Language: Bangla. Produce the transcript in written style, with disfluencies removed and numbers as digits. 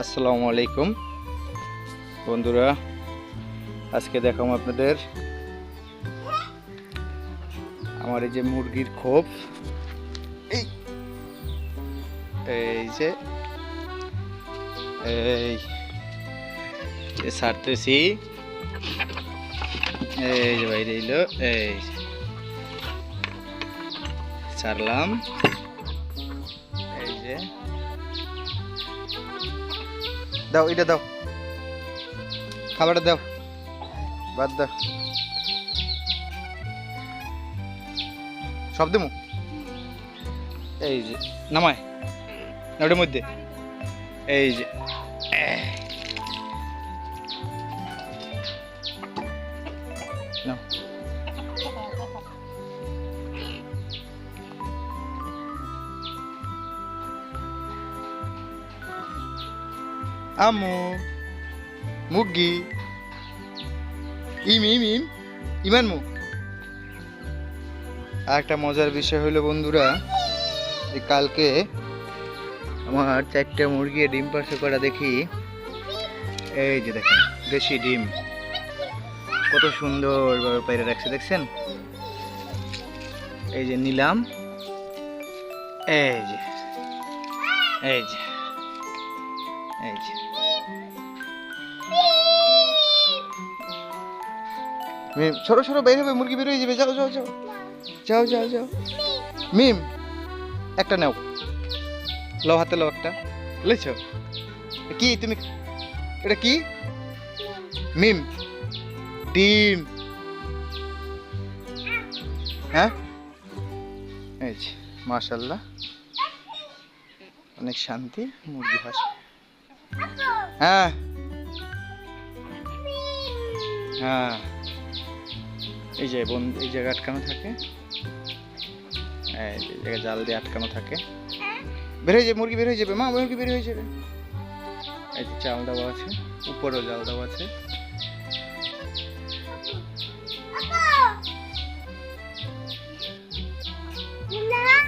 আসসালামু আলাইকুম বন্ধুরা, আজকে দেখাবো আপনাদের আমার এই যে মুরগির খোপ। এই এই যে ছাড়তেছি, এই যে বাইরে এলো, এই ছাড়লাম, এই যে দাও, এটা দাও, খাবারটা দাও, বাদ দাও, সব দেবো। এই যে নামায় ওটার মধ্যে, এই যে নাও। আম্মু মুরগি ইম ইম ইম ইমান মু। আর একটা মজার বিষয় হলো বন্ধুরা, যে কালকে আমার 4টে মুরগি ডিম পাড়ছে করা দেখি। এই যে দেখেন দেশি ডিম কত সুন্দরভাবে পাইরে রাখছে, দেখছেন? এই যে নিলাম, এই যে এই যে এই যে মিম সরো সরো, বের হবে, মুরগি বের হয়ে যাবে, যাও যাও যাও যাও যাও যাও। মিম একটা নাও, লও হাতে, লও একটা, লেছ কি তুমি? এটা কি? মিম ডিম, হ্যাঁ এই যে মাশাআল্লাহ, অনেক শান্তি মুরগি হাঁস। হ্যাঁ হ্যাঁ, এই যে এই জায়গায় আটকানো থাকে, এই জায়গায় জাল দিয়ে আটকানো থাকে, বের হয়ে যাবে মুরগি, বের হয়ে যাবে মা, মুরগি বের হয়ে যাবে। এই যে চাল দেওয়া আছে, উপরেও জাল দেওয়া আছে।